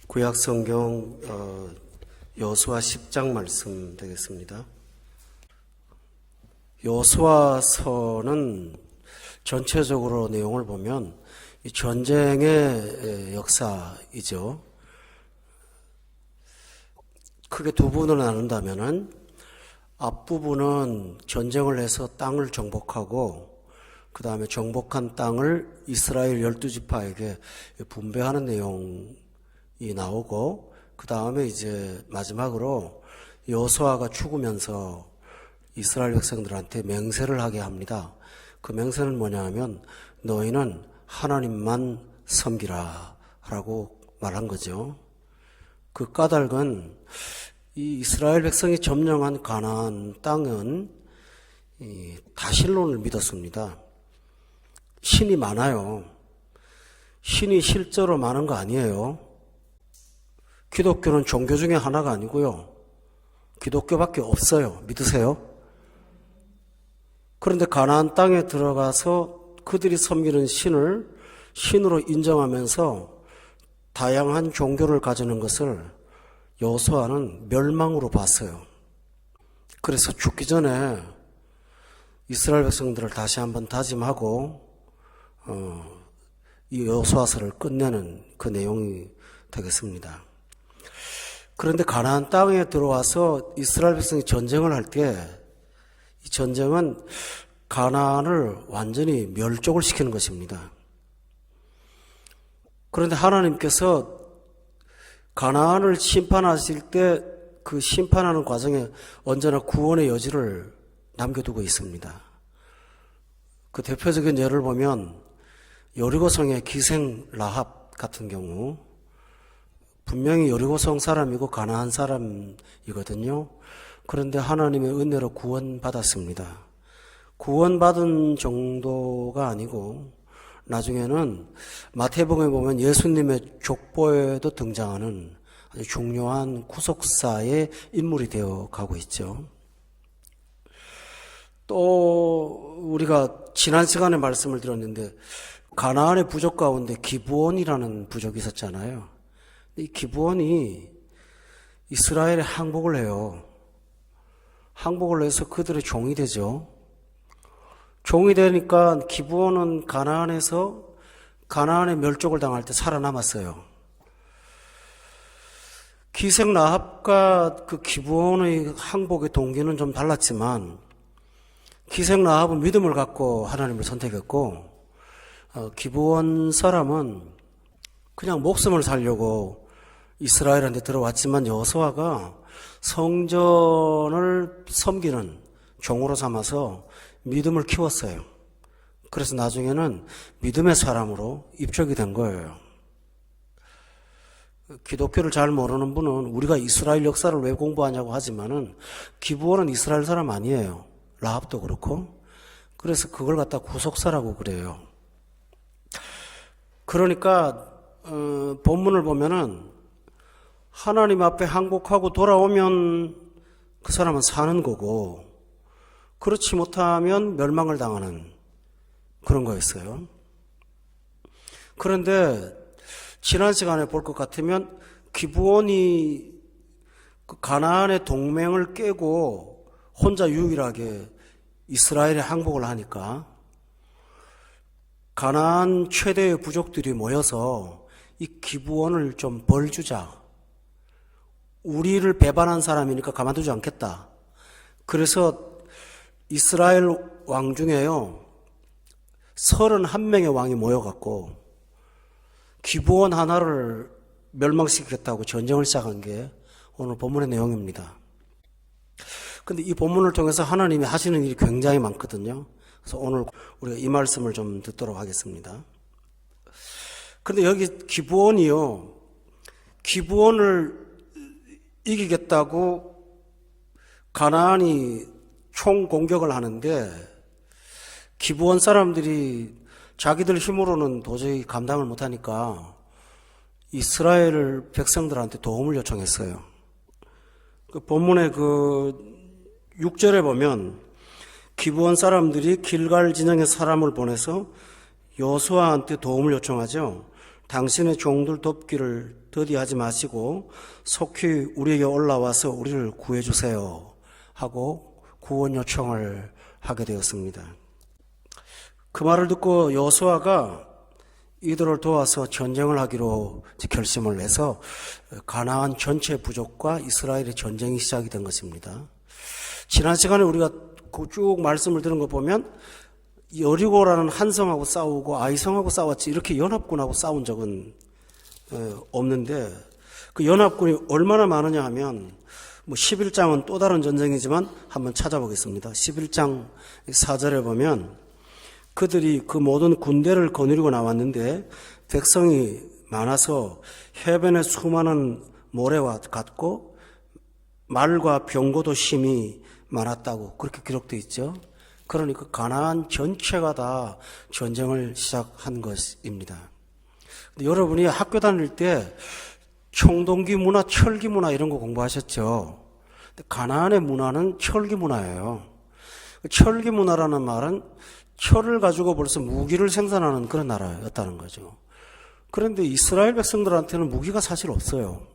구약 성경 여호수아 10장 말씀 되겠습니다. 여호수아서는 전체적으로 내용을 보면 이 전쟁의 역사이죠. 크게 두 부분을 나눈다면은 앞부분은 전쟁을 해서 땅을 정복하고 그 다음에 정복한 땅을 이스라엘 12지파에게 분배하는 내용이 나오고 그 다음에 이제 마지막으로 여호수아가 죽으면서 이스라엘 백성들한테 맹세를 하게 합니다. 그 맹세는 뭐냐 하면 너희는 하나님만 섬기라 라고 말한 거죠. 그 까닭은 이 이스라엘 백성이 점령한 가나안 땅은 다실론을 믿었습니다. 신이 많아요. 신이 실제로 많은 거 아니에요. 기독교는 종교 중에 하나가 아니고요. 기독교밖에 없어요. 믿으세요? 그런데 가나안 땅에 들어가서 그들이 섬기는 신을 신으로 인정하면서 다양한 종교를 가지는 것을 여호수아는 멸망으로 봤어요. 그래서 죽기 전에 이스라엘 백성들을 다시 한번 다짐하고 이 여호수아서를 끝내는 그 내용이 되겠습니다. 그런데 가나안 땅에 들어와서 이스라엘 백성이 전쟁을 할 때 이 전쟁은 가나안을 완전히 멸족을 시키는 것입니다. 그런데 하나님께서 가나안을 심판하실 때 그 심판하는 과정에 언제나 구원의 여지를 남겨두고 있습니다. 그 대표적인 예를 보면 여리고성의 기생 라합 같은 경우 분명히 여리고성 사람이고 가나안 사람이거든요. 그런데 하나님의 은혜로 구원받았습니다. 구원받은 정도가 아니고 나중에는 마태복음에 보면 예수님의 족보에도 등장하는 아주 중요한 구속사의 인물이 되어 가고 있죠. 또 우리가 지난 시간에 말씀을 드렸는데 가나안의 부족 가운데 기브온이라는 부족이 있었잖아요. 이 기브온이 이스라엘에 항복을 해요. 항복을 해서 그들의 종이 되죠. 종이 되니까 기브온은 가나안에서 가나안의 멸족을 당할 때 살아남았어요. 기생 라합과 그 기브온의 항복의 동기는 좀 달랐지만 기생 라합은 믿음을 갖고 하나님을 선택했고 기브온 사람은 그냥 목숨을 살려고 이스라엘한테 들어왔지만 여호수아가 성전을 섬기는 종으로 삼아서 믿음을 키웠어요. 그래서 나중에는 믿음의 사람으로 입적이 된 거예요. 기독교를 잘 모르는 분은 우리가 이스라엘 역사를 왜 공부하냐고 하지만은 기브온은 이스라엘 사람 아니에요. 라합도 그렇고. 그래서 그걸 갖다 구속사라고 그래요. 그러니까 본문을 보면은 하나님 앞에 항복하고 돌아오면 그 사람은 사는 거고 그렇지 못하면 멸망을 당하는 그런 거였어요. 그런데 지난 시간에 볼 것 같으면 기브온이 가나안의 동맹을 깨고 혼자 유일하게 이스라엘에 항복을 하니까 가나안 최대의 부족들이 모여서 이 기브온을 좀 벌주자. 우리를 배반한 사람이니까 가만두지 않겠다. 그래서 이스라엘 왕 중에요 31명의 왕이 모여갖고 기브온 하나를 멸망시키겠다고 전쟁을 시작한 게 오늘 본문의 내용입니다. 근데 이 본문을 통해서 하나님이 하시는 일이 굉장히 많거든요. 그래서 오늘 우리가 이 말씀을 좀 듣도록 하겠습니다. 그런데 여기 기브온이요 기브온을 이기겠다고 가나안이 총공격을 하는데 기브온 사람들이 자기들 힘으로는 도저히 감당을 못하니까 이스라엘 백성들한테 도움을 요청했어요. 그 본문의 그 6절에 보면 기브온 사람들이 길갈 진영에 사람을 보내서 여호수아한테 도움을 요청하죠. 당신의 종들 돕기를 더디하지 마시고 속히 우리에게 올라와서 우리를 구해주세요 하고 구원 요청을 하게 되었습니다. 그 말을 듣고 여호수아가 이들을 도와서 전쟁을 하기로 결심을 해서 가나안 전체 부족과 이스라엘의 전쟁이 시작이 된 것입니다. 지난 시간에 우리가 쭉 말씀을 들은 거 보면 여리고라는 한 성하고 싸우고 아이성하고 싸웠지 이렇게 연합군하고 싸운 적은 없는데 그 연합군이 얼마나 많으냐 하면 11장은 또 다른 전쟁이지만 한번 찾아보겠습니다. 11장 4절에 보면 그들이 그 모든 군대를 거느리고 나왔는데 백성이 많아서 해변에 수많은 모래와 같고 말과 병거도 심히 많았다고 그렇게 기록되어 있죠. 그러니까 가나안 전체가 다 전쟁을 시작한 것입니다. 근데 여러분이 학교 다닐 때 청동기 문화, 철기 문화 이런 거 공부하셨죠. 근데 가나안의 문화는 철기 문화예요. 철기 문화라는 말은 철을 가지고 벌써 무기를 생산하는 그런 나라였다는 거죠. 그런데 이스라엘 백성들한테는 무기가 사실 없어요.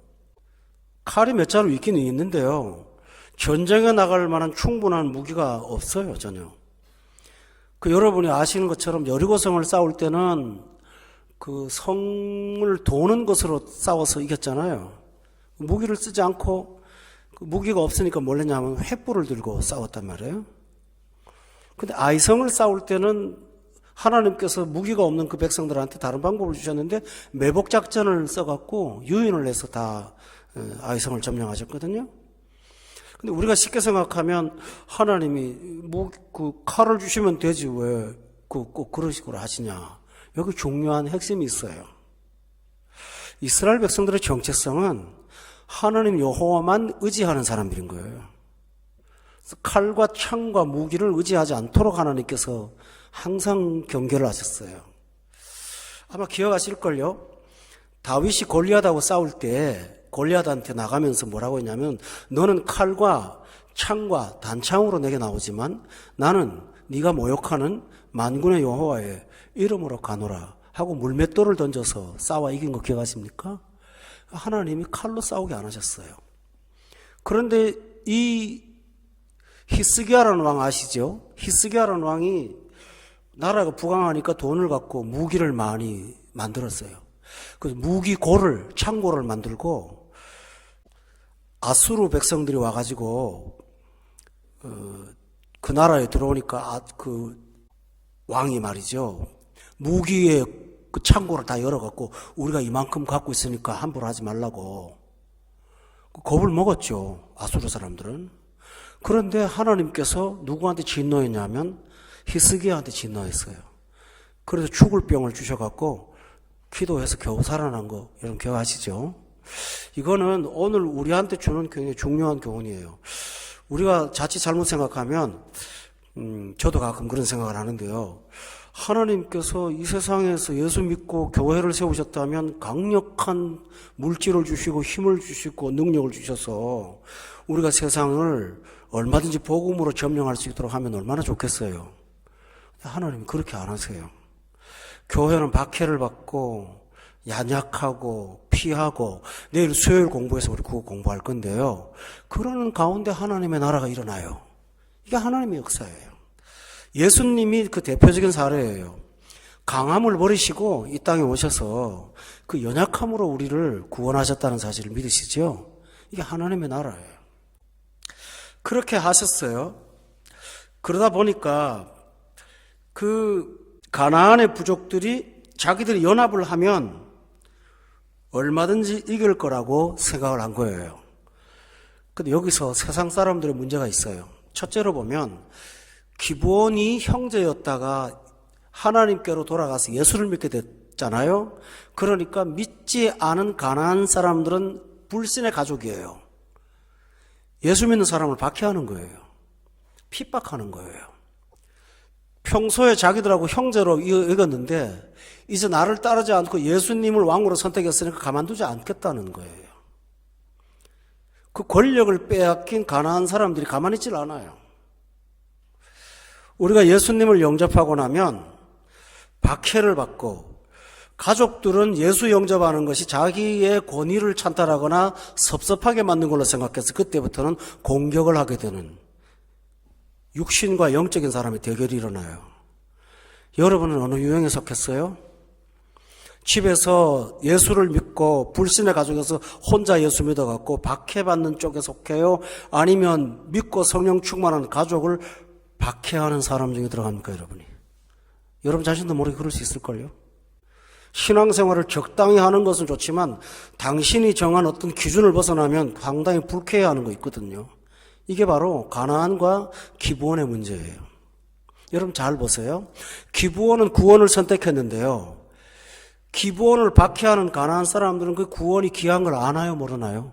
칼이 몇 자루 있기는 있는데요. 전쟁에 나갈 만한 충분한 무기가 없어요, 전혀. 여러분이 아시는 것처럼 여리고성을 싸울 때는 그 성을 도는 것으로 싸워서 이겼잖아요. 무기를 쓰지 않고 무기가 없으니까 뭘 했냐면 횃불을 들고 싸웠단 말이에요. 근데 아이성을 싸울 때는 하나님께서 무기가 없는 그 백성들한테 다른 방법을 주셨는데 매복 작전을 써갖고 유인을 해서 다 아이성을 점령하셨거든요. 근데 우리가 쉽게 생각하면 하나님이 그 칼을 주시면 되지 왜 꼭 그런 식으로 하시냐. 여기 중요한 핵심이 있어요. 이스라엘 백성들의 정체성은 하나님 여호와만 의지하는 사람들인 거예요. 칼과 창과 무기를 의지하지 않도록 하나님께서 항상 경계를 하셨어요. 아마 기억하실걸요? 다윗이 골리앗하고 싸울 때 골리앗한테 나가면서 뭐라고 했냐면 너는 칼과 창과 단창으로 내게 나오지만 나는 네가 모욕하는 만군의 여호와의 이름으로 가노라 하고 물맷돌을 던져서 싸워 이긴 거 기억하십니까? 하나님이 칼로 싸우게 안 하셨어요. 그런데 이 히스기야라는 왕 아시죠? 히스기야라는 왕이 나라가 부강하니까 돈을 갖고 무기를 많이 만들었어요. 그래서 무기고를, 창고를 만들고 아수르 백성들이 와가지고 그 나라에 들어오니까 그 왕이 말이죠. 무기의 그 창고를 다 열어갖고 우리가 이만큼 갖고 있으니까 함부로 하지 말라고 겁을 먹었죠. 아수르 사람들은. 그런데 하나님께서 누구한테 진노했냐면 히스기야한테 진노했어요. 그래서 죽을 병을 주셔갖고 기도해서 겨우 살아난 거 여러분 기억하시죠? 이거는 오늘 우리한테 주는 굉장히 중요한 교훈이에요. 우리가 자칫 잘못 생각하면 저도 가끔 그런 생각을 하는데요. 하나님께서 이 세상에서 예수 믿고 교회를 세우셨다면 강력한 물질을 주시고 힘을 주시고 능력을 주셔서 우리가 세상을 얼마든지 복음으로 점령할 수 있도록 하면 얼마나 좋겠어요. 하나님은 그렇게 안 하세요. 교회는 박해를 받고 연약하고 피하고 내일 수요일 공부해서 우리 그거 공부할 건데요. 그러는 가운데 하나님의 나라가 일어나요. 이게 하나님의 역사예요. 예수님이 그 대표적인 사례예요. 강함을 버리시고 이 땅에 오셔서 그 연약함으로 우리를 구원하셨다는 사실을 믿으시죠? 이게 하나님의 나라예요. 그렇게 하셨어요. 그러다 보니까 그 가나안의 부족들이 자기들이 연합을 하면 얼마든지 이길 거라고 생각을 한 거예요. 근데 여기서 세상 사람들의 문제가 있어요. 첫째로 보면 기브온이 형제였다가 하나님께로 돌아가서 예수를 믿게 됐잖아요. 그러니까 믿지 않은 가나안 사람들은 불신의 가족이에요. 예수 믿는 사람을 박해하는 거예요. 핍박하는 거예요. 평소에 자기들하고 형제로 여겼는데 이제 나를 따르지 않고 예수님을 왕으로 선택했으니까 가만두지 않겠다는 거예요. 그 권력을 빼앗긴 가나안 사람들이 가만히 있질 않아요. 우리가 예수님을 영접하고 나면 박해를 받고 가족들은 예수 영접하는 것이 자기의 권위를 찬탈하거나 섭섭하게 만든 걸로 생각해서 그때부터는 공격을 하게 되는 육신과 영적인 사람의 대결이 일어나요. 여러분은 어느 유형에 속했어요? 집에서 예수를 믿고 불신의 가족에서 혼자 예수 믿어갖고 박해받는 쪽에 속해요? 아니면 믿고 성령 충만한 가족을 박해하는 사람 중에 들어갑니까, 여러분이? 여러분 자신도 모르게 그럴 수 있을걸요? 신앙생활을 적당히 하는 것은 좋지만 당신이 정한 어떤 기준을 벗어나면 상당히 불쾌해하는 거 있거든요. 이게 바로 가나안과 기브온의 문제예요. 여러분 잘 보세요. 기브온은 구원을 선택했는데요. 기브온을 박해하는 가나안 사람들은 그 구원이 귀한 걸 아나요, 모르나요?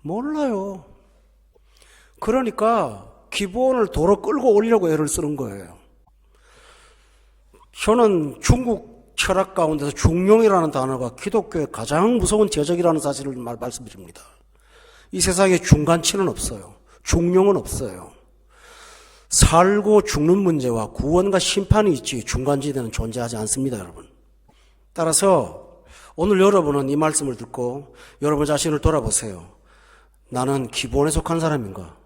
몰라요. 그러니까 기브온을 도로 끌고 오려고 애를 쓰는 거예요. 저는 중국 철학 가운데서 중용이라는 단어가 기독교의 가장 무서운 제적이라는 사실을 말씀드립니다. 이 세상에 중간치는 없어요. 중용은 없어요. 살고 죽는 문제와 구원과 심판이 있지 중간지대는 존재하지 않습니다, 여러분. 따라서 오늘 여러분은 이 말씀을 듣고 여러분 자신을 돌아보세요. 나는 기브온에 속한 사람인가?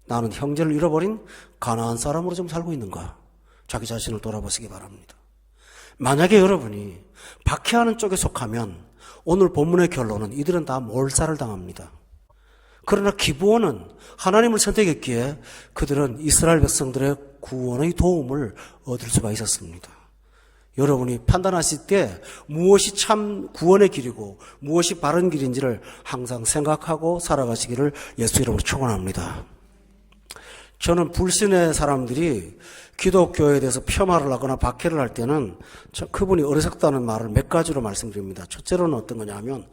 나는 형제를 잃어버린 가나안 사람으로 좀 살고 있는가? 자기 자신을 돌아보시기 바랍니다. 만약에 여러분이 박해하는 쪽에 속하면 오늘 본문의 결론은 이들은 다 몰살을 당합니다. 그러나 기브온은 하나님을 선택했기에 그들은 이스라엘 백성들의 구원의 도움을 얻을 수가 있었습니다. 여러분이 판단하실 때 무엇이 참 구원의 길이고 무엇이 바른 길인지를 항상 생각하고 살아가시기를 예수 이름으로 축원합니다. 저는 불신의 사람들이 기독교에 대해서 폄하를 하거나 박해를 할 때는 그분이 어리석다는 말을 몇 가지로 말씀드립니다. 첫째로는 어떤 거냐면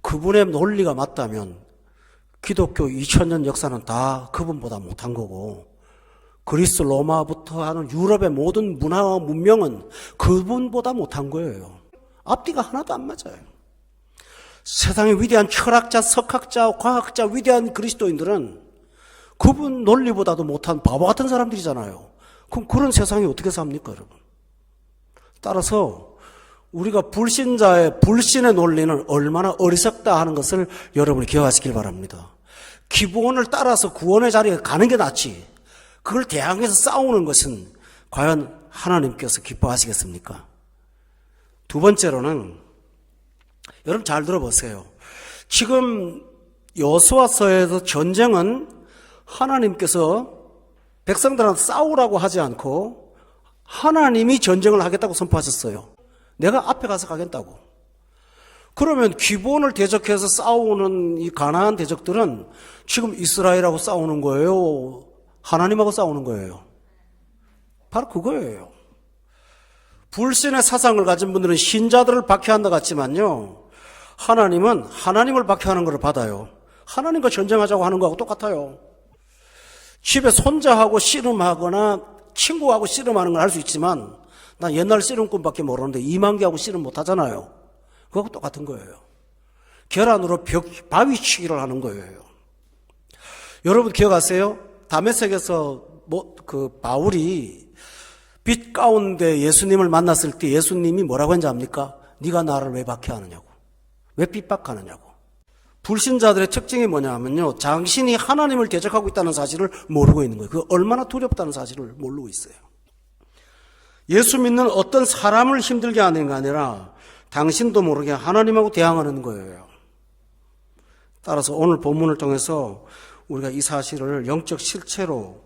그분의 논리가 맞다면 기독교 2000년 역사는 다 그분보다 못한 거고 그리스 로마부터 하는 유럽의 모든 문화와 문명은 그분보다 못한 거예요. 앞뒤가 하나도 안 맞아요. 세상의 위대한 철학자, 석학자, 과학자, 위대한 그리스도인들은 그분 논리보다도 못한 바보 같은 사람들이잖아요. 그럼 그런 세상이 어떻게 삽니까, 여러분? 따라서 우리가 불신자의 불신의 논리는 얼마나 어리석다 하는 것을 여러분이 기억하시길 바랍니다. 기브온을 따라서 구원의 자리에 가는 게 낫지. 그걸 대항해서 싸우는 것은 과연 하나님께서 기뻐하시겠습니까? 두 번째로는 여러분 잘 들어보세요. 지금 여호수아서에서 전쟁은 하나님께서 백성들한테 싸우라고 하지 않고 하나님이 전쟁을 하겠다고 선포하셨어요. 내가 앞에 가서 가겠다고. 그러면 기브온을 대적해서 싸우는 이 가나안 대적들은 지금 이스라엘하고 싸우는 거예요? 하나님하고 싸우는 거예요? 바로 그거예요. 불신의 사상을 가진 분들은 신자들을 박해한다 같지만요. 하나님은 하나님을 박해하는 것을 받아요. 하나님과 전쟁하자고 하는 거하고 똑같아요. 집에 손자하고 씨름하거나 친구하고 씨름하는 걸 할 수 있지만 나 옛날 씨름꾼밖에 모르는데 이만기하고 씨름 못하잖아요. 그거하고 똑같은 거예요. 계란으로 바위치기를 하는 거예요. 여러분 기억하세요? 다메섹에서 바울이 빛 가운데 예수님을 만났을 때 예수님이 뭐라고 했는지 압니까? 네가 나를 왜 박해하느냐고. 왜 핍박하느냐고. 불신자들의 특징이 뭐냐면요. 당신이 하나님을 대적하고 있다는 사실을 모르고 있는 거예요. 그 얼마나 두렵다는 사실을 모르고 있어요. 예수 믿는 어떤 사람을 힘들게 하는 게 아니라 당신도 모르게 하나님하고 대항하는 거예요. 따라서 오늘 본문을 통해서 우리가 이 사실을 영적 실체로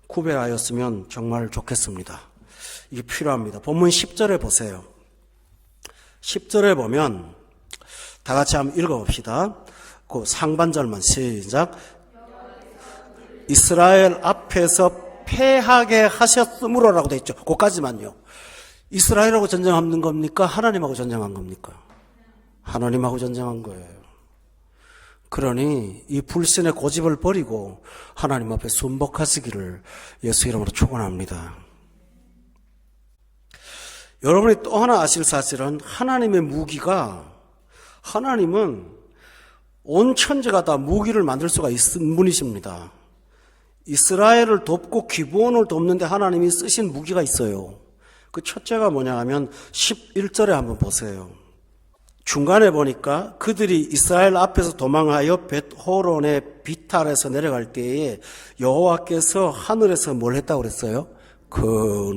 구별하였으면 정말 좋겠습니다. 이게 필요합니다. 본문 10절에 보세요. 10절에 보면 다 같이 한번 읽어봅시다. 그 상반절만 시작. 이스라엘 앞에서 패하게 하셨으므로라고 되어 있죠. 그까지만요. 이스라엘하고 전쟁하는 겁니까? 하나님하고 전쟁한 겁니까? 하나님하고 전쟁한 거예요. 그러니 이 불신의 고집을 버리고 하나님 앞에 순복하시기를 예수 이름으로 축원합니다. 여러분이 또 하나 아실 사실은 하나님의 무기가 하나님은 온 천지가 다 무기를 만들 수가 있는 분이십니다. 이스라엘을 돕고 기브온을 돕는데 하나님이 쓰신 무기가 있어요. 그 첫째가 뭐냐 하면 11절에 한번 보세요. 중간에 보니까 그들이 이스라엘 앞에서 도망하여 벳호론의 비탈에서 내려갈 때에 여호와께서 하늘에서 뭘 했다고 그랬어요? 큰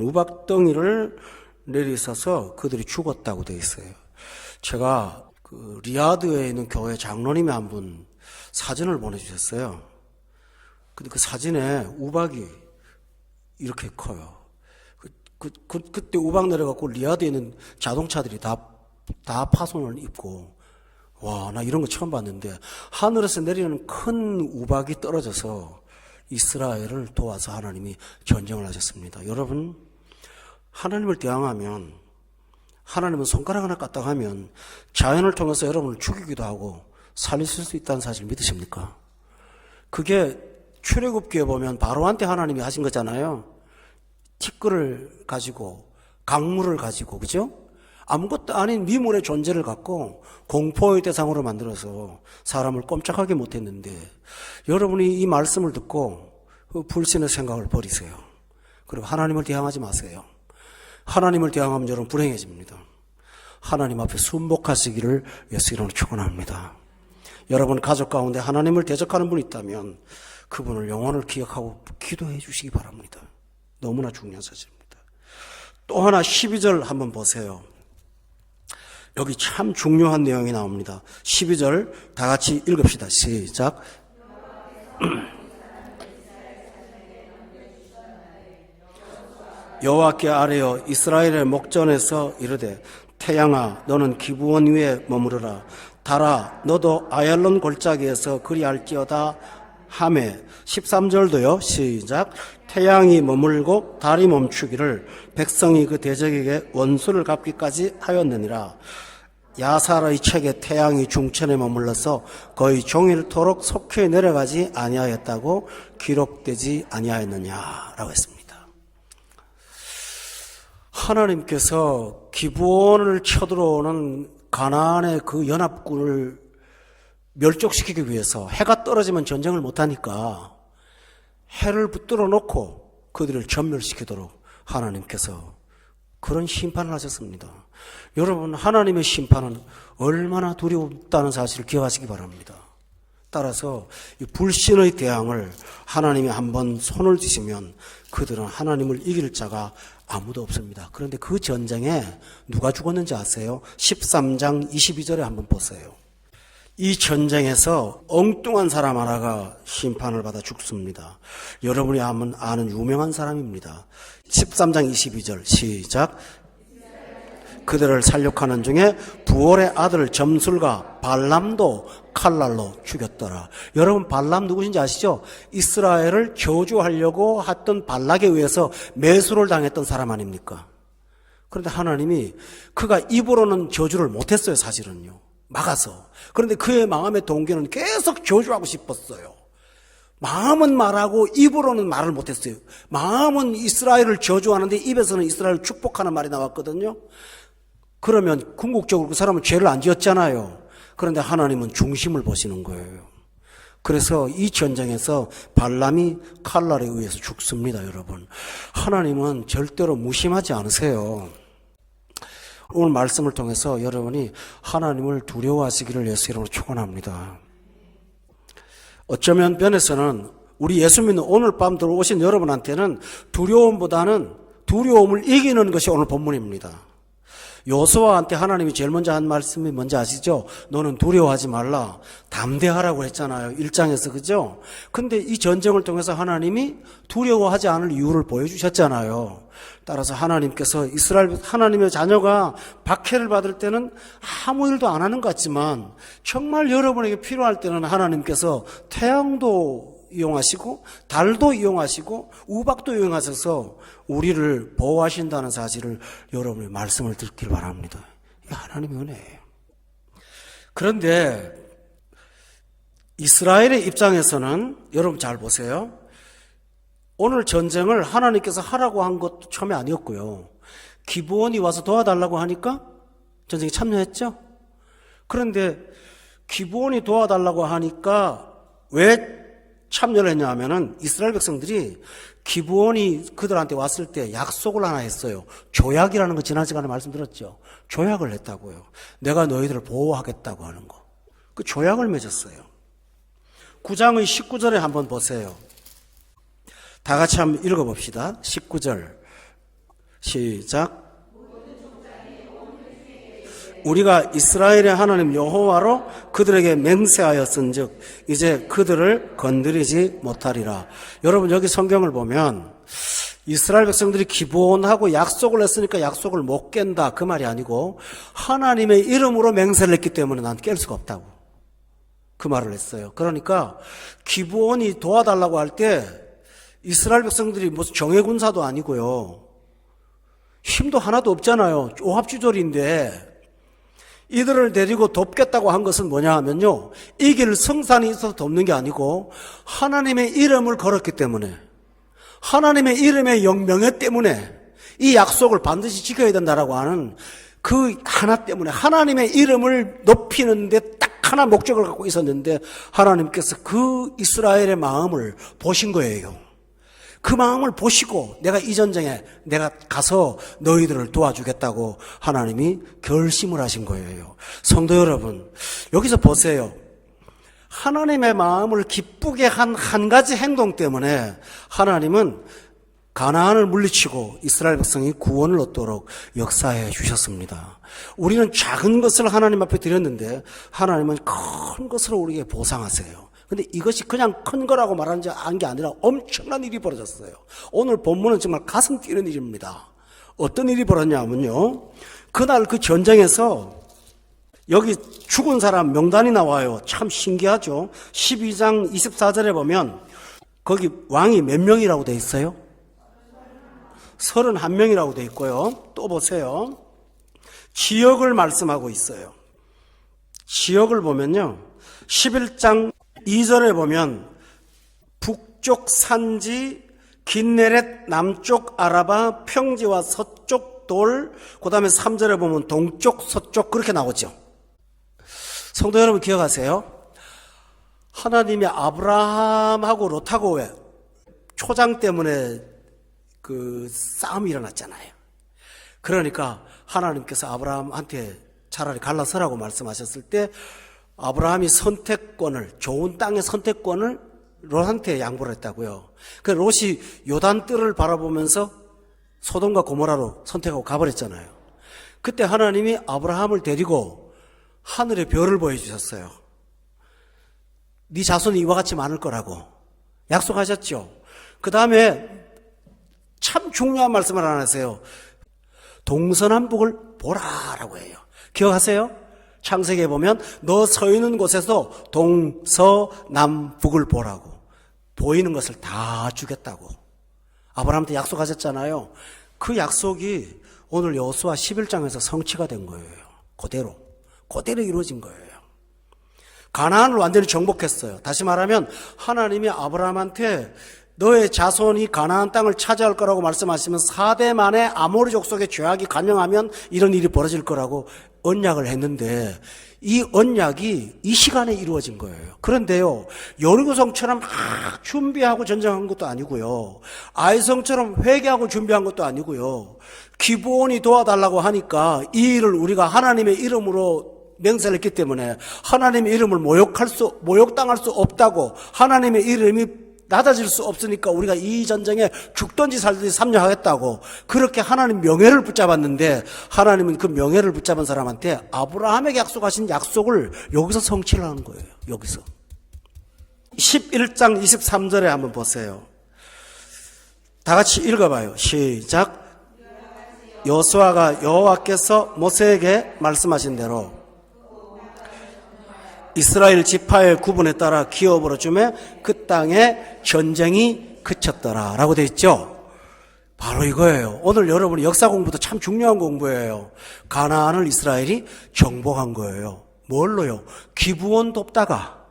우박덩이를 내리셔서 그들이 죽었다고 되어 있어요. 제가 그 리야드에 있는 교회 장로님이 한 분 사진을 보내주셨어요. 근데 그 사진에 우박이 이렇게 커요. 그때 우박 내려갖고 리야드에 있는 자동차들이 다 파손을 입고, 와, 나 이런 거 처음 봤는데, 하늘에서 내리는 큰 우박이 떨어져서 이스라엘을 도와서 하나님이 전쟁을 하셨습니다. 여러분, 하나님을 대항하면, 하나님은 손가락 하나 까딱하면 자연을 통해서 여러분을 죽이기도 하고 살리실 수 있다는 사실 믿으십니까? 그게 출애굽기에 보면 바로한테 하나님이 하신 거잖아요. 티끌을 가지고, 강물을 가지고, 그죠? 아무것도 아닌 미물의 존재를 갖고 공포의 대상으로 만들어서 사람을 꼼짝하게 못했는데, 여러분이 이 말씀을 듣고 그 불신의 생각을 버리세요. 그리고 하나님을 대항하지 마세요. 하나님을 대항하면 여러분 불행해집니다. 하나님 앞에 순복하시기를 예수 이름으로 축원합니다. 여러분 가족 가운데 하나님을 대적하는 분이 있다면 그분을 영혼을 기억하고 기도해 주시기 바랍니다. 너무나 중요한 사실입니다. 또 하나 12절 한번 보세요. 여기 참 중요한 내용이 나옵니다. 12절 다 같이 읽읍시다. 시작. 여호와께 아뢰어 이스라엘의 목전에서 이르되 태양아 너는 기브온 위에 머무르라. 달아 너도 아얄론 골짜기에서 그리할지어다 하매. 13절도요. 시작. 태양이 머물고 달이 멈추기를 백성이 그 대적에게 원수를 갚기까지 하였느니라. 야살의 책에 태양이 중천에 머물러서 거의 종일토록 속해 내려가지 아니하였다고 기록되지 아니하였느냐라고 했습니다. 하나님께서 기브온을 쳐들어오는 가나안의 그 연합군을 멸족시키기 위해서 해가 떨어지면 전쟁을 못하니까 해를 붙들어 놓고 그들을 전멸시키도록 하나님께서 그런 심판을 하셨습니다. 여러분, 하나님의 심판은 얼마나 두렵다는 사실을 기억하시기 바랍니다. 따라서 이 불신의 대항을 하나님이 한번 손을 쥐시면 그들은 하나님을 이길 자가 아무도 없습니다. 그런데 그 전쟁에 누가 죽었는지 아세요? 13장 22절에 한번 보세요. 이 전쟁에서 엉뚱한 사람 하나가 심판을 받아 죽습니다. 여러분이 아는 유명한 사람입니다. 13장 22절 시작. 그들을 살육하는 중에 부올의 아들 점술과 발람도 칼날로 죽였더라. 여러분, 발람 누구신지 아시죠? 이스라엘을 저주하려고 했던 발락에 의해서 매수를 당했던 사람 아닙니까? 그런데 하나님이 그가 입으로는 저주를 못했어요. 사실은요. 막아서. 그런데 그의 마음의 동기는 계속 저주하고 싶었어요. 마음은 말하고 입으로는 말을 못했어요. 마음은 이스라엘을 저주하는데 입에서는 이스라엘을 축복하는 말이 나왔거든요. 그러면 궁극적으로 그 사람은 죄를 안 지었잖아요. 그런데 하나님은 중심을 보시는 거예요. 그래서 이 전쟁에서 발람이 칼날에 의해서 죽습니다. 여러분, 하나님은 절대로 무심하지 않으세요. 오늘 말씀을 통해서 여러분이 하나님을 두려워하시기를 예수 이름으로 축원합니다. 어쩌면 면에서는 우리 예수 믿는 오늘 밤 들어오신 여러분한테는 두려움보다는 두려움을 이기는 것이 오늘 본문입니다. 여호수아한테 하나님이 제일 먼저 한 말씀이 뭔지 아시죠? 너는 두려워하지 말라. 담대하라고 했잖아요. 1장에서, 그죠? 근데 이 전쟁을 통해서 하나님이 두려워하지 않을 이유를 보여주셨잖아요. 따라서 하나님께서 이스라엘 하나님의 자녀가 박해를 받을 때는 아무 일도 안 하는 것 같지만 정말 여러분에게 필요할 때는 하나님께서 태양도 이용하시고 달도 이용하시고 우박도 이용하셔서 우리를 보호하신다는 사실을 여러분의 말씀을 듣길 바랍니다. 이게 하나님의 은혜예요. 그런데 이스라엘의 입장에서는 여러분 잘 보세요. 오늘 전쟁을 하나님께서 하라고 한 것도 처음에 아니었고요. 기브온이 와서 도와달라고 하니까 전쟁에 참여했죠. 그런데 기브온이 도와달라고 하니까 왜 참여를 했냐 하면은 이스라엘 백성들이 기브온이 그들한테 왔을 때 약속을 하나 했어요. 조약이라는 거 지난 시간에 말씀드렸죠. 조약을 했다고요. 내가 너희들을 보호하겠다고 하는 거. 그 조약을 맺었어요. 9장의 19절에 한번 보세요. 다 같이 한번 읽어봅시다. 19절 시작. 우리가 이스라엘의 하나님 여호와로 그들에게 맹세하였은즉 이제 그들을 건드리지 못하리라. 여러분 여기 성경을 보면 이스라엘 백성들이 기브온하고 약속을 했으니까 약속을 못 깬다 그 말이 아니고 하나님의 이름으로 맹세를 했기 때문에 난 깰 수가 없다고 그 말을 했어요. 그러니까 기브온이 도와달라고 할 때 이스라엘 백성들이 무슨 정예군사도 아니고요. 힘도 하나도 없잖아요. 오합지졸인데 이들을 데리고 돕겠다고 한 것은 뭐냐 하면요. 이길 성산이 있어서 돕는 게 아니고 하나님의 이름을 걸었기 때문에 하나님의 이름의 명예 때문에 이 약속을 반드시 지켜야 된다라고 하는 그 하나 때문에 하나님의 이름을 높이는데 딱 하나 목적을 갖고 있었는데 하나님께서 그 이스라엘의 마음을 보신 거예요. 그 마음을 보시고 내가 이 전쟁에 내가 가서 너희들을 도와주겠다고 하나님이 결심을 하신 거예요. 성도 여러분, 여기서 보세요. 하나님의 마음을 기쁘게 한 가지 행동 때문에 하나님은 가나안을 물리치고 이스라엘 백성이 구원을 얻도록 역사해 주셨습니다. 우리는 작은 것을 하나님 앞에 드렸는데 하나님은 큰 것으로 우리에게 보상하세요. 근데 이것이 그냥 큰 거라고 말하는 게 아니라 엄청난 일이 벌어졌어요. 오늘 본문은 정말 가슴 뛰는 일입니다. 어떤 일이 벌어졌냐면요. 그날 그 전쟁에서 여기 죽은 사람 명단이 나와요. 참 신기하죠. 12장 24절에 보면 거기 왕이 몇 명이라고 돼 있어요? 31명이라고 돼 있고요. 또 보세요. 지역을 말씀하고 있어요. 지역을 보면요. 11장 2절에 보면 북쪽 산지, 긴네렛, 남쪽 아라바, 평지와 서쪽 돌, 그 다음에 3절에 보면 동쪽, 서쪽 그렇게 나오죠. 성도 여러분 기억하세요? 하나님이 아브라함하고 롯하고 왜 초장 때문에 그 싸움이 일어났잖아요. 그러니까 하나님께서 아브라함한테 차라리 갈라서라고 말씀하셨을 때 아브라함이 선택권을, 좋은 땅의 선택권을 롯한테 양보를 했다고요. 그 롯이 요단뜰을 바라보면서 소돔과 고모라로 선택하고 가버렸잖아요. 그때 하나님이 아브라함을 데리고 하늘의 별을 보여주셨어요. 네 자손이 이와 같이 많을 거라고 약속하셨죠. 그 다음에 참 중요한 말씀을 하나 하세요. 동서남북을 보라라고 해요. 기억하세요? 창세기에 보면 너 서 있는 곳에서 동서남북을 보라고 보이는 것을 다 주겠다고 아브라함한테 약속하셨잖아요. 그 약속이 오늘 여호수아 11장에서 성취가 된 거예요. 그대로 이루어진 거예요. 가나안을 완전히 정복했어요. 다시 말하면 하나님이 아브라함한테 너의 자손이 가나안 땅을 차지할 거라고 말씀하시면 4대 만에 아모리 족속의 죄악이 간영하면 이런 일이 벌어질 거라고 언약을 했는데 이 언약이 이 시간에 이루어진 거예요. 그런데요, 여리고성처럼 막 준비하고 전쟁한 것도 아니고요, 아이성처럼 회개하고 준비한 것도 아니고요, 기브온이 도와달라고 하니까 이 일을 우리가 하나님의 이름으로 맹세를 했기 때문에 하나님의 이름을 모욕당할 수 없다고, 하나님의 이름이 낮아질 수 없으니까 우리가 이 전쟁에 죽든지 살든지 참여하겠다고 그렇게 하나님 명예를 붙잡았는데 하나님은 그 명예를 붙잡은 사람한테 아브라함에게 약속하신 약속을 여기서 성취를 하는 거예요. 여기서 11장 23절에 한번 보세요. 다 같이 읽어봐요. 시작. 여호수아가 여호와께서 모세에게 말씀하신 대로 이스라엘 지파의 구분에 따라 기업으로 주매 그 땅에 전쟁이 그쳤더라 라고 되어 있죠. 바로 이거예요. 오늘 여러분의 역사 공부도 참 중요한 공부예요. 가나안을 이스라엘이 정복한 거예요. 뭘로요? 기브온 돕다가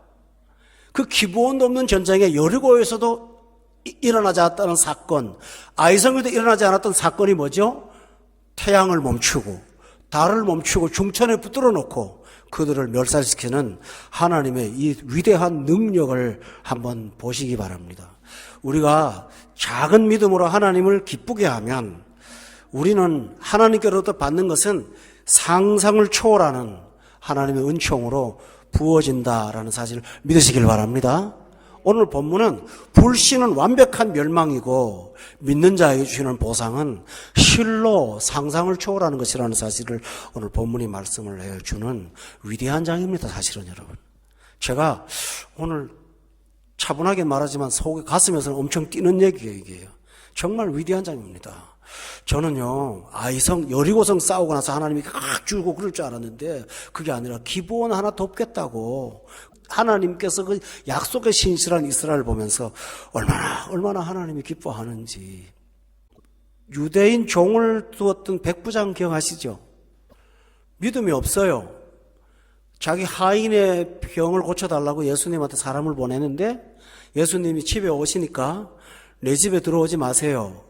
그 기브온 돕는 전쟁에 여리고에서도 일어나지 않았다는 사건, 아이성에도 일어나지 않았던 사건이 뭐죠? 태양을 멈추고 달을 멈추고 중천에 붙들어 놓고 그들을 멸살시키는 하나님의 이 위대한 능력을 한번 보시기 바랍니다. 우리가 작은 믿음으로 하나님을 기쁘게 하면 우리는 하나님께로부터 받는 것은 상상을 초월하는 하나님의 은총으로 부어진다라는 사실을 믿으시길 바랍니다. 오늘 본문은 불신은 완벽한 멸망이고 믿는 자에게 주시는 보상은 실로 상상을 초월하는 것이라는 사실을 오늘 본문이 말씀을 해주는 위대한 장입니다. 사실은 여러분, 제가 오늘 차분하게 말하지만 속에 가슴에서는 엄청 뛰는 얘기예요. 이게요. 정말 위대한 장입니다. 저는요, 여리고성 싸우고 나서 하나님이 꽉 줄고 그럴 줄 알았는데 그게 아니라 기브온 하나 덮겠다고 하나님께서 그 약속의 신실한 이스라엘을 보면서 얼마나 하나님이 기뻐하는지. 유대인 종을 두었던 백부장 기억하시죠? 믿음이 없어요. 자기 하인의 병을 고쳐달라고 예수님한테 사람을 보내는데 예수님이 집에 오시니까 내 집에 들어오지 마세요.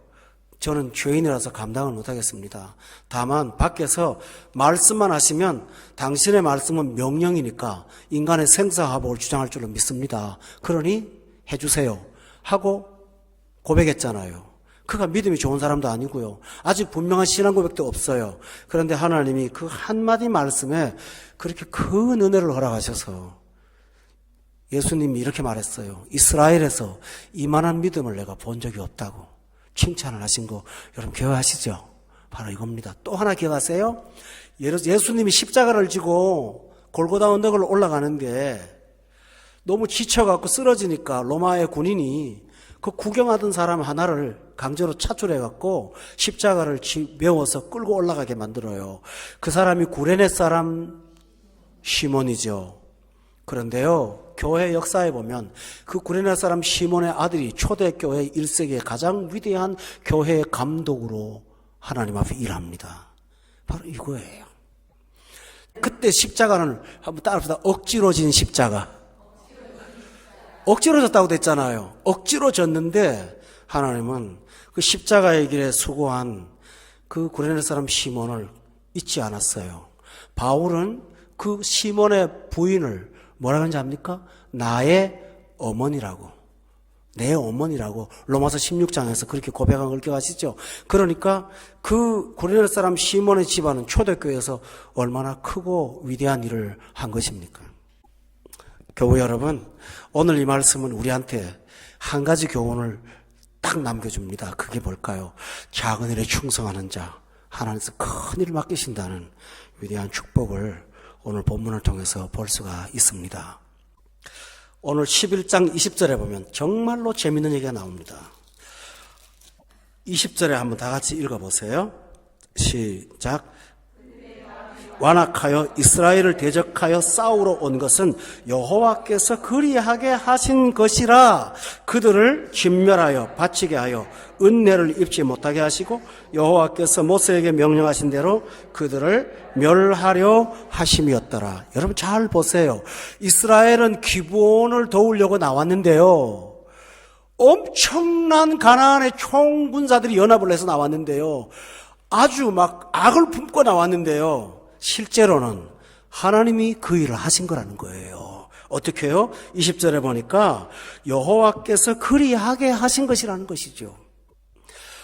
저는 죄인이라서 감당을 못하겠습니다. 다만 밖에서 말씀만 하시면 당신의 말씀은 명령이니까 인간의 생사화복을 주장할 줄로 믿습니다. 그러니 해주세요 하고 고백했잖아요. 그가 믿음이 좋은 사람도 아니고요. 아직 분명한 신앙 고백도 없어요. 그런데 하나님이 그 한마디 말씀에 그렇게 큰 은혜를 허락하셔서 예수님이 이렇게 말했어요. 이스라엘에서 이만한 믿음을 내가 본 적이 없다고 칭찬을 하신 거 여러분 기억하시죠? 바로 이겁니다. 또 하나 기억하세요? 예수님이 십자가를 지고 골고다 언덕을 올라가는데 너무 지쳐갖고 쓰러지니까 로마의 군인이 그 구경하던 사람 하나를 강제로 차출해갖고 십자가를 메워서 끌고 올라가게 만들어요. 그 사람이 구레네 사람 시몬이죠. 그런데요, 교회 역사에 보면 그 구레네 사람 시몬의 아들이 초대교회 1세기의 가장 위대한 교회의 감독으로 하나님 앞에 일합니다. 바로 이거예요. 그때 십자가는 한번 따라합시다. 억지로 진 십자가. 억지로 졌다고 됐잖아요. 억지로 졌는데 하나님은 그 십자가의 길에 수고한 그 구레네 사람 시몬을 잊지 않았어요. 바울은 그 시몬의 부인을 뭐라고 하는지 압니까? 나의 어머니라고. 내 어머니라고 로마서 16장에서 그렇게 고백한 걸 기억하시죠? 그러니까 그 구레네 사람 시몬의 집안은 초대교회에서 얼마나 크고 위대한 일을 한 것입니까? 교우 여러분, 오늘 이 말씀은 우리한테 한 가지 교훈을 딱 남겨줍니다. 그게 뭘까요? 작은 일에 충성하는 자, 하나님께서 큰 일을 맡기신다는 위대한 축복을 오늘 본문을 통해서 볼 수가 있습니다. 오늘 11장 20절에 보면 정말로 재밌는 얘기가 나옵니다. 20절에 한번 다 같이 읽어보세요. 시작. 완악하여 이스라엘을 대적하여 싸우러 온 것은 여호와께서 그리하게 하신 것이라. 그들을 진멸하여 바치게 하여 은혜를 입지 못하게 하시고 여호와께서 모세에게 명령하신 대로 그들을 멸하려 하심이었더라. 여러분 잘 보세요. 이스라엘은 기브온을 도우려고 나왔는데요, 엄청난 가나안의 총군사들이 연합을 해서 나왔는데요, 아주 막 악을 품고 나왔는데요, 실제로는 하나님이 그 일을 하신 거라는 거예요. 어떻게 해요? 20절에 보니까 여호와께서 그리하게 하신 것이라는 것이죠.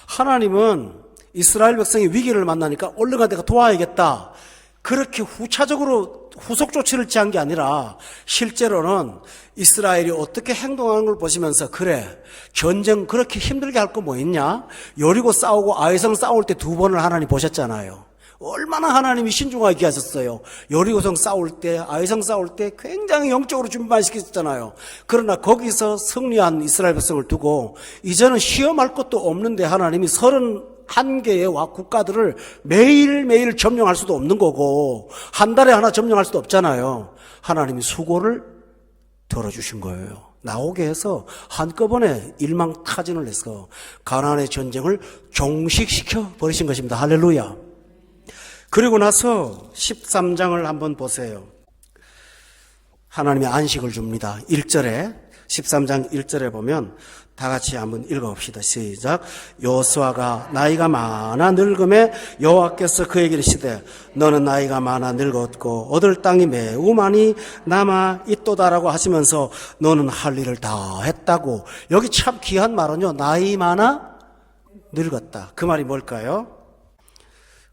하나님은 이스라엘 백성이 위기를 만나니까 얼른 내가 도와야겠다, 그렇게 후차적으로 후속 조치를 취한 게 아니라 실제로는 이스라엘이 어떻게 행동하는 걸 보시면서, 그래, 전쟁 그렇게 힘들게 할 거 뭐 있냐? 여리고 싸우고 아이성 싸울 때 2번을 하나님 보셨잖아요. 얼마나 하나님이 신중하게 하셨어요. 여리고성 싸울 때, 아이성 싸울 때 굉장히 영적으로 준비만 시켰잖아요. 그러나 거기서 승리한 이스라엘 백성을 두고 이제는 시험할 것도 없는데 하나님이 31개의 국가들을 매일매일 점령할 수도 없는 거고 한 달에 하나 점령할 수도 없잖아요. 하나님이 수고를 덜어주신 거예요. 나오게 해서 한꺼번에 일망타진을 해서 가나안의 전쟁을 종식시켜 버리신 것입니다. 할렐루야. 그리고 나서 13장을 한번 보세요. 하나님이 안식을 줍니다. 1절에 13장 1절에 보면 다 같이 한번 읽어봅시다. 시작. 여호수아가 나이가 많아 늙음에 여호와께서 그에게 이르시되 너는 나이가 많아 늙었고 얻을 땅이 매우 많이 남아 있도다라고 하시면서 너는 할 일을 다 했다고. 여기 참 귀한 말은요, 나이 많아 늙었다. 그 말이 뭘까요?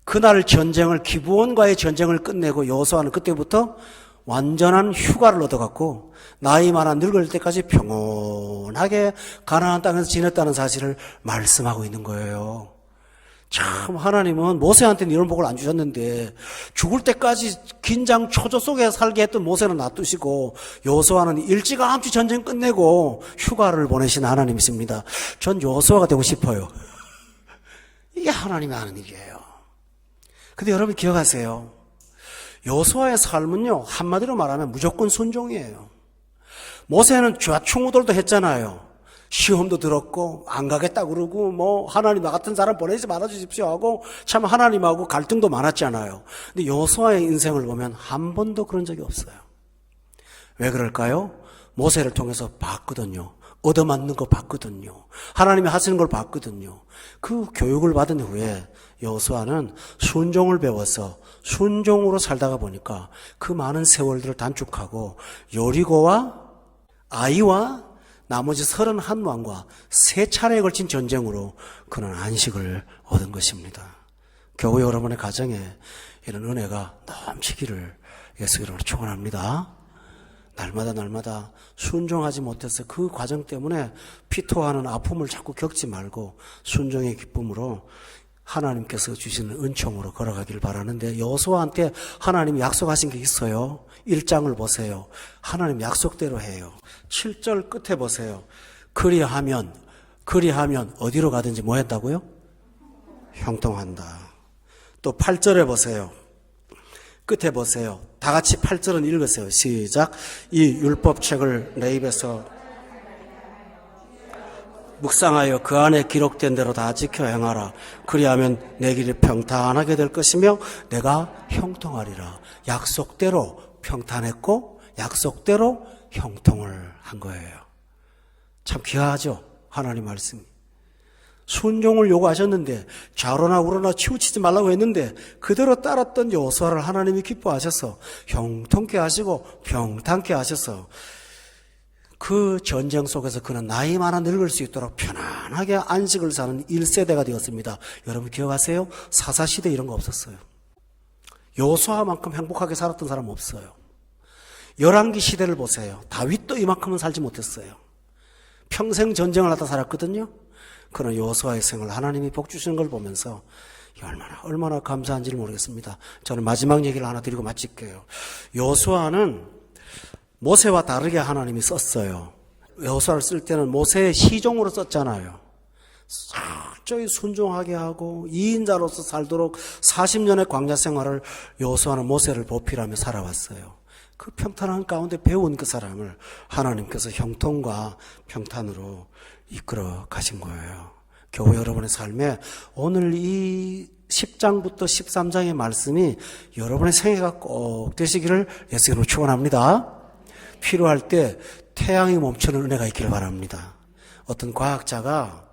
그날 전쟁을, 기브온과의 전쟁을 끝내고 여호수아는 그때부터 완전한 휴가를 얻어갖고 나이 많아 늙을 때까지 평온하게 가나안 땅에서 지냈다는 사실을 말씀하고 있는 거예요. 참 하나님은 모세한테는 이런 복을 안 주셨는데 죽을 때까지 긴장 초조 속에 살게 했던 모세는 놔두시고 여호수아는 일찌감치 전쟁 끝내고 휴가를 보내신 하나님이십니다. 전 여호수아가 되고 싶어요. 이게 하나님이 하는 일이에요. 근데 여러분 기억하세요. 여호수아의 삶은요, 한마디로 말하면 무조건 순종이에요. 모세는 좌충우돌도 했잖아요. 시험도 들었고 안 가겠다 그러고 뭐 하나님 나 같은 사람 보내지 말아 주십시오 하고 참 하나님하고 갈등도 많았잖아요. 근데 여호수아의 인생을 보면 한 번도 그런 적이 없어요. 왜 그럴까요? 모세를 통해서 봤거든요. 얻어맞는 거 봤거든요. 하나님이 하시는 걸 봤거든요. 그 교육을 받은 후에 여호수아는 순종을 배워서 순종으로 살다가 보니까 그 많은 세월들을 단축하고 여리고와 아이와 나머지 31왕과 3차례에 걸친 전쟁으로 그는 안식을 얻은 것입니다. 교회 여러분의 가정에 이런 은혜가 넘치기를 예수 이름으로 축원합니다. 날마다 순종하지 못해서 그 과정 때문에 피토하는 아픔을 자꾸 겪지 말고 순종의 기쁨으로 하나님께서 주시는 은총으로 걸어가길 바라는데 여호수아한테 하나님이 약속하신 게 있어요. 1장을 보세요. 하나님 약속대로 해요. 7절 끝에 보세요. 그리하면 어디로 가든지 뭐 했다고요? 형통한다. 또 8절에 보세요. 끝에 보세요. 다 같이 8절은 읽으세요. 시작. 이 율법책을 내 입에서 묵상하여 그 안에 기록된 대로 다 지켜 행하라. 그리하면 내 길이 평탄하게 될 것이며 내가 형통하리라. 약속대로 평탄했고 약속대로 형통을 한 거예요. 참 귀하죠? 하나님 말씀이. 순종을 요구하셨는데 좌로나 우로나 치우치지 말라고 했는데 그대로 따랐던 여호수아를 하나님이 기뻐하셔서 형통케 하시고 평탄케 하셔서 그 전쟁 속에서 그는 나이 많아 늙을 수 있도록 편안하게 안식을 사는 1세대가 되었습니다. 여러분 기억하세요? 사사시대 이런 거 없었어요. 여호수아만큼 행복하게 살았던 사람 없어요. 열왕기 시대를 보세요. 다윗도 이만큼은 살지 못했어요. 평생 전쟁을 하다 살았거든요. 그런 여호수아의 생을 하나님이 복 주시는 걸 보면서 얼마나 감사한지를 모르겠습니다. 저는 마지막 얘기를 하나 드리고 마칠게요. 여호수아는 모세와 다르게 하나님이 썼어요. 여호수아를 쓸 때는 모세의 시종으로 썼잖아요. 철저히 순종하게 하고 2인자로서 살도록 40년의 광야 생활을 여호수아는 모세를 보필하며 살아왔어요. 그 평탄한 가운데 배운 그 사람을 하나님께서 형통과 평탄으로 이끌어 가신 거예요. 교회 여러분의 삶에 오늘 이 10장부터 13장의 말씀이 여러분의 생애가 꼭 되시기를 예수 이름으로 축원합니다. 필요할 때 태양이 멈추는 은혜가 있기를 바랍니다. 어떤 과학자가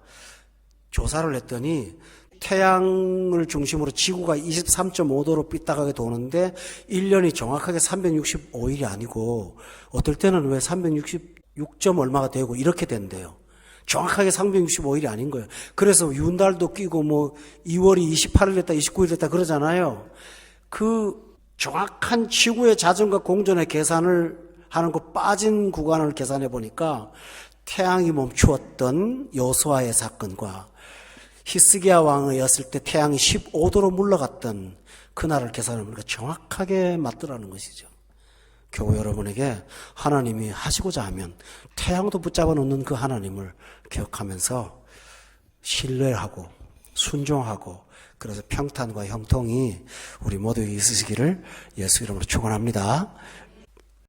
조사를 했더니 태양을 중심으로 지구가 23.5도로 삐딱하게 도는데 1년이 정확하게 365일이 아니고 어떨 때는 왜 366점 얼마가 되고 이렇게 된대요. 정확하게 365일이 아닌 거예요. 그래서 윤달도 끼고 뭐 2월이 28일 됐다 29일 됐다 그러잖아요. 그 정확한 지구의 자전과 공전의 계산을 하는 거 빠진 구간을 계산해 보니까 태양이 멈추었던 여호수아의 사건과 히스기야 왕이었을 때 태양이 15도로 물러갔던 그날을 계산해 보니까 정확하게 맞더라는 것이죠. 교회 여러분에게 하나님이 하시고자 하면 태양도 붙잡아 놓는 그 하나님을 기억하면서 신뢰하고 순종하고 그래서 평탄과 형통이 우리 모두에게 있으시기를 예수 이름으로 축원합니다.